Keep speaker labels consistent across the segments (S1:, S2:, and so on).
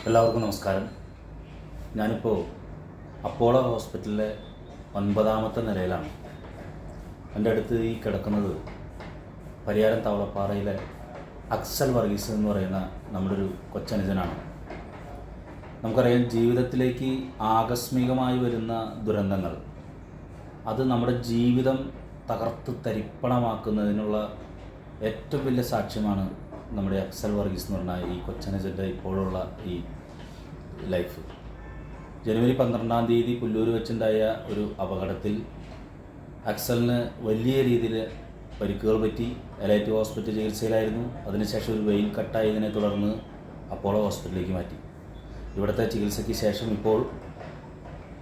S1: എല്ലാവർക്കും നമസ്കാരം. ഞാനിപ്പോൾ അപ്പോളോ ഹോസ്പിറ്റലിലെ 9ാമത്തെ നിലയിലാണ്. എൻ്റെ അടുത്ത് ഈ കിടക്കുന്നത് പരിയാരം തവളപ്പാറയിലെ അക്സൽ വർഗീസ് എന്ന് പറയുന്ന നമ്മുടെ ഒരു കൊച്ചനുജനാണ്. നമുക്കറിയാം, ജീവിതത്തിലേക്ക് ആകസ്മികമായി വരുന്ന ദുരന്തങ്ങൾ അത് നമ്മുടെ ജീവിതം തകർത്ത് തരിപ്പണമാക്കുന്നതിനുള്ള ഏറ്റവും വലിയ സാക്ഷ്യമാണ് നമ്മുടെ അക്സൽ വർഗീസ് എന്ന് പറഞ്ഞാൽ ഈ കൊച്ചനുജൻ്റെ ഇപ്പോഴുള്ള ഈ ലൈഫ്. ജനുവരി 12-ാം തീയതി പുല്ലൂർ വെച്ചുണ്ടായ ഒരു അപകടത്തിൽ അക്സലിന് വലിയ രീതിയിൽ പരിക്കുകൾ പറ്റി. എലൈറ്റ് ഹോസ്പിറ്റൽ ചികിത്സയിലായിരുന്നു. അതിനുശേഷം ഒരു വെയിൻ കട്ടായതിനെ തുടർന്ന് അപ്പോളോ ഹോസ്പിറ്റലിലേക്ക് മാറ്റി. ഇവിടുത്തെ ചികിത്സയ്ക്ക് ശേഷം ഇപ്പോൾ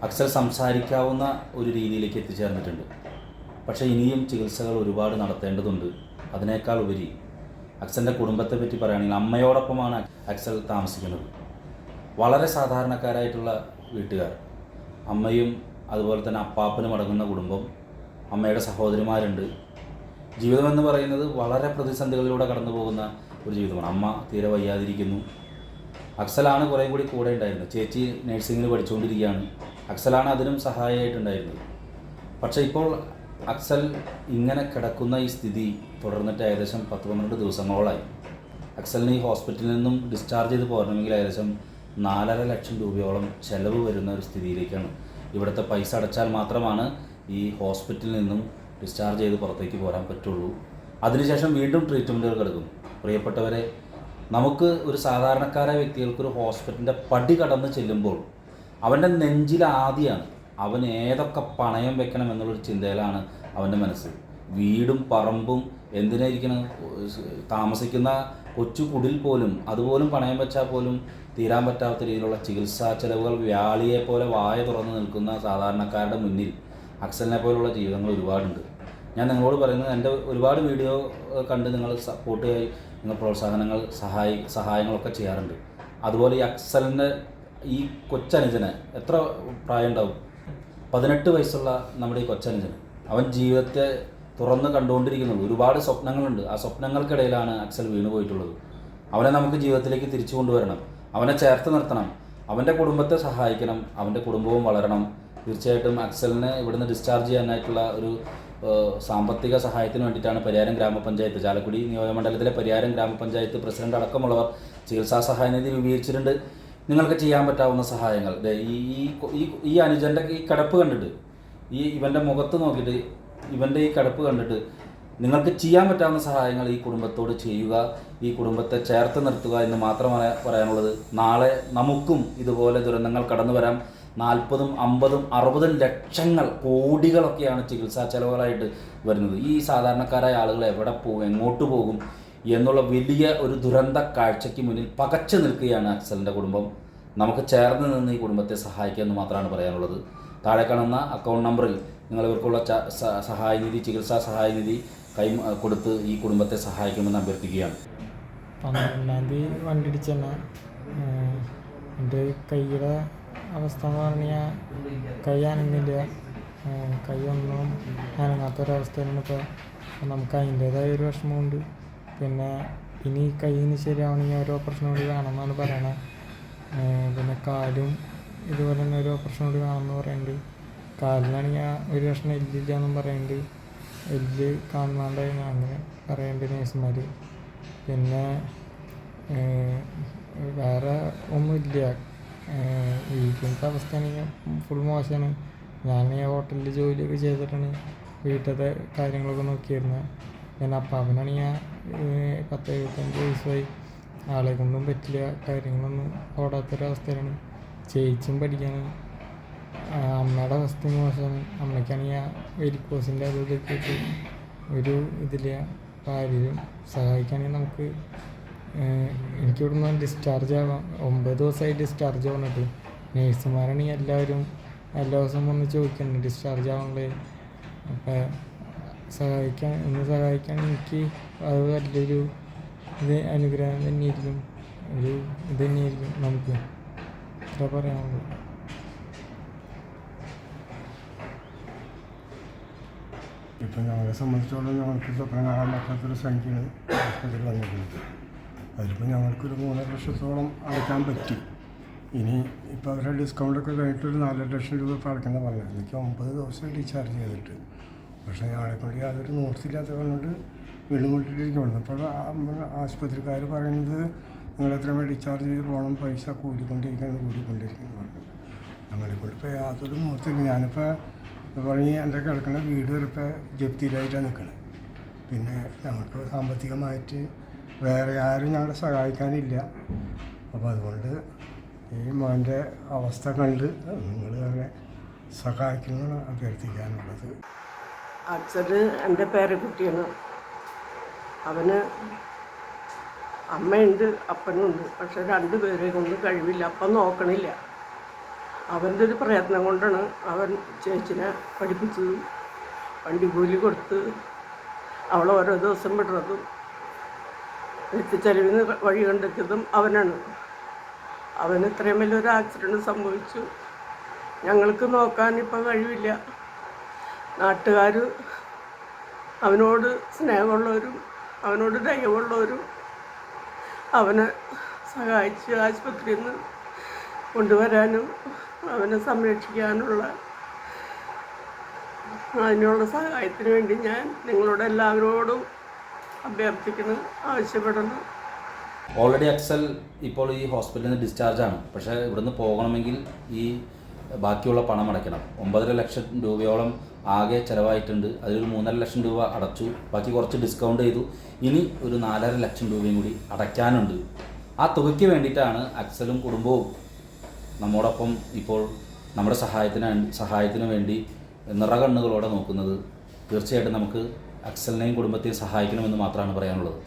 S1: അക്സൽ സംസാരിക്കാവുന്ന ഒരു രീതിയിലേക്ക് എത്തിച്ചേർന്നിട്ടുണ്ട്. പക്ഷേ ഇനിയും ചികിത്സകൾ ഒരുപാട് നടത്തേണ്ടതുണ്ട്. അതിനേക്കാൾ ഉപരി അക്സലിൻ്റെ കുടുംബത്തെ പറ്റി പറയുകയാണെങ്കിൽ അമ്മയോടൊപ്പമാണ് അക്സൽ താമസിക്കുന്നത്. വളരെ സാധാരണക്കാരായിട്ടുള്ള വീട്ടുകാർ, അമ്മയും അതുപോലെ തന്നെ അപ്പാപ്പനും അടങ്ങുന്ന കുടുംബം, അമ്മയുടെ സഹോദരിമാരുണ്ട്. ജീവിതമെന്ന് പറയുന്നത് വളരെ പ്രതിസന്ധികളിലൂടെ കടന്നു പോകുന്ന ഒരു ജീവിതമാണ്. അമ്മ തീരെ വയ്യാതിരിക്കുന്നു. അക്സലാണ് കുറേ കൂടി കൂടെ ഉണ്ടായിരുന്നത്. ചേച്ചി നഴ്സിങ്ങിന് പഠിച്ചുകൊണ്ടിരിക്കുകയാണ്. അക്സലാണ് അതിനും സഹായമായിട്ടുണ്ടായിരുന്നത്. പക്ഷേ ഇപ്പോൾ അക്സൽ ഇങ്ങനെ കിടക്കുന്ന ഈ സ്ഥിതി തുടർന്നിട്ട് ഏകദേശം 10-12 ദിവസങ്ങളോളായി. അക്സലിന് ഈ ഹോസ്പിറ്റലിൽ നിന്നും ഡിസ്ചാർജ് ചെയ്ത് പോരണമെങ്കിൽ ഏകദേശം 4.5 ലക്ഷം രൂപയോളം ചിലവ് വരുന്ന ഒരു സ്ഥിതിയിലേക്കാണ്. ഇവിടുത്തെ പൈസ അടച്ചാൽ മാത്രമാണ് ഈ ഹോസ്പിറ്റലിൽ നിന്നും ഡിസ്ചാർജ് ചെയ്ത് പുറത്തേക്ക് പോരാൻ പറ്റുള്ളൂ. അതിനുശേഷം വീണ്ടും ട്രീറ്റ്മെൻറ്റുകൾ കിടക്കും. പ്രിയപ്പെട്ടവരെ, നമുക്ക് ഒരു സാധാരണക്കാരായ വ്യക്തികൾക്കൊരു ഹോസ്പിറ്റലിൻ്റെ പടി കടന്ന് ചെല്ലുമ്പോൾ അവൻ്റെ നെഞ്ചിൽ ആദ്യമാണ് അവൻ ഏതൊക്കെ പണയം വെക്കണം എന്നുള്ളൊരു ചിന്തയിലാണ് അവൻ്റെ മനസ്സ്. വീടും പറമ്പും എന്തിനായിരിക്കണം, താമസിക്കുന്ന കൊച്ചു കുടിൽ പോലും അതുപോലും പണയം വെച്ചാൽ പോലും തീരാൻ പറ്റാത്ത രീതിയിലുള്ള ചികിത്സാ ചെലവുകൾ വ്യാളിയെ പോലെ വായ തുറന്ന് നിൽക്കുന്ന സാധാരണക്കാരുടെ മുന്നിൽ അക്സലിനെ പോലുള്ള ജീവിതങ്ങൾ ഒരുപാടുണ്ട്. ഞാൻ നിങ്ങളോട് പറയുന്നത്, എൻ്റെ ഒരുപാട് വീഡിയോ കണ്ട് നിങ്ങൾ സപ്പോർട്ട് ചെയ്ത് നിങ്ങൾ പ്രോത്സാഹനങ്ങൾ സഹായങ്ങളൊക്കെ ചെയ്യാറുണ്ട്. അതുപോലെ ഈ അക്സലിൻ്റെ ഈ കൊച്ചനുജന് എത്ര പ്രായം ഉണ്ടാവും? 18 വയസ്സുള്ള നമ്മുടെ ഈ കൊച്ചനുജന് അവൻ ജീവിതത്തെ തുറന്ന് കണ്ടുകൊണ്ടിരിക്കുന്നുള്ളൂ. ഒരുപാട് സ്വപ്നങ്ങളുണ്ട്. ആ സ്വപ്നങ്ങൾക്കിടയിലാണ് അക്സൽ വീണു പോയിട്ടുള്ളത്. അവനെ നമുക്ക് ജീവിതത്തിലേക്ക് തിരിച്ചു കൊണ്ടുവരണം. അവനെ ചേർത്ത് നിർത്തണം. അവൻ്റെ കുടുംബത്തെ സഹായിക്കണം. അവൻ്റെ കുടുംബവും വളരണം. തീർച്ചയായിട്ടും അക്സലിനെ ഇവിടുന്ന് ഡിസ്ചാർജ് ചെയ്യാനായിട്ടുള്ള ഒരു സാമ്പത്തിക സഹായത്തിന് വേണ്ടിയിട്ടാണ് പരിയാരം ഗ്രാമപഞ്ചായത്ത്, ചാലക്കുടി നിയോജകമണ്ഡലത്തിലെ പരിയാരം ഗ്രാമപഞ്ചായത്ത് പ്രസിഡന്റ് അടക്കമുള്ളവർ ചികിത്സാ സഹായനിധി രൂപീകരിച്ചിട്ടുണ്ട്. നിങ്ങൾക്ക് ചെയ്യാൻ പറ്റാവുന്ന സഹായങ്ങൾ, ഈ അനുജൻ്റെ ഈ കിടപ്പ് കണ്ടിട്ട്, ഇവൻ്റെ മുഖത്ത് നോക്കിയിട്ട്, ഇവൻ്റെ ഈ കിടപ്പ് കണ്ടിട്ട് നിങ്ങൾക്ക് ചെയ്യാൻ പറ്റാവുന്ന സഹായങ്ങൾ ഈ കുടുംബത്തോട് ചെയ്യുക. ഈ കുടുംബത്തെ ചേർത്ത് നിർത്തുക എന്ന് മാത്രമാണ് പറയാനുള്ളത്. നാളെ നമുക്കും ഇതുപോലെ ദുരന്തങ്ങൾ കടന്നു വരാം. 40, 50, 60 ലക്ഷങ്ങൾ, കോടികളൊക്കെയാണ് ചികിത്സാ ചെലവുകളായിട്ട് വരുന്നത്. ഈ സാധാരണക്കാരായ ആളുകൾ എവിടെ പോകും, എങ്ങോട്ട് പോകും എന്നുള്ള വലിയ ഒരു ദുരന്ത കാഴ്ചയ്ക്ക് മുന്നിൽ പകച്ചു നിൽക്കുകയാണ് അക്സലിൻ്റെ കുടുംബം. നമുക്ക് ചേർന്ന് നിന്ന് ഈ കുടുംബത്തെ സഹായിക്കുക എന്ന് മാത്രമാണ് പറയാനുള്ളത്. താഴെ കാണുന്ന അക്കൗണ്ട് നമ്പറിൽ നിങ്ങൾ ഇവർക്കുള്ള സഹായനിധി, ചികിത്സാ സഹായനിധി കൊടുത്ത് ഈ കുടുംബത്തെ സഹായിക്കുമെന്ന് അഭ്യർത്ഥിക്കുകയാണ്.
S2: 12-ാം തീയതി വണ്ടി ഇടിച്ച് തന്നെ എൻ്റെ കൈയുടെ അവസ്ഥ എന്ന് പറഞ്ഞാൽ കൈ അനങ്ങില്ല. കൈ ഒന്നും അനങ്ങാത്തൊരവസ്ഥയിലാണ് ഇപ്പോൾ. നമുക്ക് അതിൻ്റേതായ ഒരു വിഷമമുണ്ട്. പിന്നെ ഇനി കൈയിന് ശരിയാവണമെങ്കിൽ ഒരു ഓപ്പറേഷൻ കൂടി വേണമെന്നാണ് പറയണത്. പിന്നെ കാലും ഇതുപോലെ തന്നെ ഒരു ഓപ്പറേഷൻ കൂടി വേണമെന്ന് പറയുന്നുണ്ട്. കാലിനാണെങ്കിൽ ഒരു കഷ്ണം എല്ലില്ല എന്നും പറയുന്നുണ്ട്. എല്ല് കാണാണ്ടായി അങ്ങനെ പറയുന്നുണ്ട് നേഴ്സുമാർ. പിന്നെ വേറെ ഒന്നുമില്ല. വീട്ടിലത്തെ അവസ്ഥയാണെങ്കിൽ ഫുൾ മോശമാണ്. ഞാൻ ഹോട്ടലിൽ ജോലിയൊക്കെ ചെയ്തിട്ടാണ് വീട്ടിലത്തെ കാര്യങ്ങളൊക്കെ നോക്കിയിരുന്നത്. പിന്നെ അപ്പാപ്പനാണെങ്കിൽ 10-75 വയസ്സായി. ആളെ കൊണ്ടും പറ്റില്ല, കാര്യങ്ങളൊന്നും ഓടാത്തൊരവസ്ഥയിലാണ്. ചേച്ചിയും പഠിക്കാനാണ്. അമ്മയുടെ അവസ്ഥ മോശമാണ്. അമ്മയ്ക്കാണെങ്കിൽ വെരിക്കോസിൻ്റെ അതൊക്കെ ആയിട്ട് ഒരു ഇതില്ല. അപ്പോൾ ആരെയും സഹായിക്കുകയാണെങ്കിൽ നമുക്ക് എനിക്കിവിടുന്ന് ഡിസ്ചാർജ് ആവാം. 9 ദിവസമായി ഡിസ്ചാർജ് ആവുന്നിട്ട്. നേഴ്സുമാരാണെങ്കിൽ എല്ലാവരും എല്ലാ ദിവസവും വന്ന് ചോദിക്കുന്നുണ്ട് ഡിസ്ചാർജ് ആവാനുള്ളത്. അപ്പോൾ സഹായിക്കാൻ എനിക്ക് അത് വലിയൊരു അനുഗ്രഹം തന്നെയായിരിക്കും, ഒരു ഇത് തന്നെയായിരിക്കും. നമുക്ക് ഇത്ര പറയാനുള്ളൂ.
S3: ഇപ്പം ഞങ്ങളെ സംബന്ധിച്ചോളം ഞങ്ങൾക്ക് സ്വപ്നം കാണാൻ പറ്റാത്തൊരു സംഖ്യയാണ് ആശുപത്രിയിൽ വന്നിരിക്കുന്നത്. അതിലിപ്പോൾ ഞങ്ങൾക്കൊരു 3.5 ലക്ഷത്തോളം അടയ്ക്കാൻ പറ്റി. ഇനി ഇപ്പോൾ അവരുടെ ഡിസ്കൗണ്ടൊക്കെ കഴിഞ്ഞിട്ട് ഒരു 4 ലക്ഷം രൂപ ഇപ്പോൾ അടയ്ക്കണം പറഞ്ഞത്. എനിക്ക് 9 ദിവസം ഡിസ്ചാർജ് ചെയ്തിട്ട്, പക്ഷേ ഞങ്ങളെക്കൊണ്ട് യാതൊരു നോട്ട്സില്ലാത്തത് കൊണ്ട് വീണ്ടും കൊണ്ടിട്ടിരിക്കുകയാണ്. അപ്പോൾ ആശുപത്രിക്കാർ പറയുന്നത് നിങ്ങൾ എത്രയും ഡിസ്ചാർജ് ചെയ്ത് പോകണം, പൈസ കൂടിക്കൊണ്ടിരിക്കുന്നു പറഞ്ഞു. ഞങ്ങളെക്കൊണ്ട് ഇപ്പോൾ യാതൊരു നോട്ട്സില്ല. ഞാനിപ്പോൾ പറഞ്ഞ് എൻ്റെ കിടക്കുന്ന വീട് വരെ ഇപ്പോൾ ജപ്തിയിലായിട്ടാണ് നിൽക്കുന്നത്. പിന്നെ ഞങ്ങൾക്ക് സാമ്പത്തികമായിട്ട് വേറെ ആരും ഞങ്ങളെ സഹായിക്കാനില്ല. അപ്പോൾ അതുകൊണ്ട് ഈ മോൻ്റെ അവസ്ഥ കണ്ട് നിങ്ങൾ അവരെ സഹായിക്കുന്നതാണ് അഭ്യർത്ഥിക്കാനുള്ളത്.
S4: അച്ഛന് എൻ്റെ പേരക്കുട്ടിയാണ്. അവന് അമ്മയുണ്ട്, അപ്പനുണ്ട്. പക്ഷെ 2 പേരെ കൊണ്ട് കഴിവില്ല, അപ്പം നോക്കണില്ല. അവൻ്റെ ഒരു പ്രയത്നം കൊണ്ടാണ് അവൻ ചേച്ചിനെ പഠിപ്പിച്ചതും വണ്ടിക്കൂലി കൊടുത്ത് അവളെ ഓരോ ദിവസം വിടുന്നതും എത്തിച്ചെലവിന് വഴി കണ്ടെത്തിയതും അവനാണ്. അവന് ഇത്രയും വലിയൊരു ആക്സിഡൻറ്റ് സംഭവിച്ചു. ഞങ്ങൾക്ക് നോക്കാൻ ഇപ്പം കഴിവില്ല. നാട്ടുകാർ അവനോട് സ്നേഹമുള്ളവരും അവനോട് ദയവുള്ളവരും അവനെ സഹായിച്ച് ആശുപത്രിയിൽ നിന്ന് കൊണ്ടുവരാനും അവനെ സംരക്ഷിക്കാനുള്ള അതിനുള്ള സഹായത്തിന് വേണ്ടി ഞാൻ നിങ്ങളോട് എല്ലാവരോടും അഭ്യർത്ഥിക്കുന്നു, ആവശ്യപ്പെടുന്നു.
S1: ഓൾറെഡി അക്സൽ ഇപ്പോൾ ഈ ഹോസ്പിറ്റലിൽ നിന്ന് ഡിസ്ചാർജാണ്. പക്ഷേ ഇവിടുന്ന് പോകണമെങ്കിൽ ഈ ബാക്കിയുള്ള പണം അടയ്ക്കണം. 9.5 ലക്ഷം രൂപയോളം ആകെ ചിലവായിട്ടുണ്ട്. അതിലൊരു 3.5 ലക്ഷം രൂപ അടച്ചു, ബാക്കി കുറച്ച് ഡിസ്കൗണ്ട് ചെയ്തു. ഇനി ഒരു 4.5 ലക്ഷം രൂപയും കൂടി അടയ്ക്കാനുണ്ട്. ആ തുകയ്ക്ക് വേണ്ടിയിട്ടാണ് അക്സലും കുടുംബവും നമ്മോടൊപ്പം ഇപ്പോൾ നമ്മുടെ സഹായത്തിന് വേണ്ടി നിറകണ്ണുകളോടെ നോക്കുന്നത്. തീർച്ചയായിട്ടും നമുക്ക് അക്സലിനെയും കുടുംബത്തെയും സഹായിക്കണമെന്ന് മാത്രമാണ് പറയാനുള്ളത്.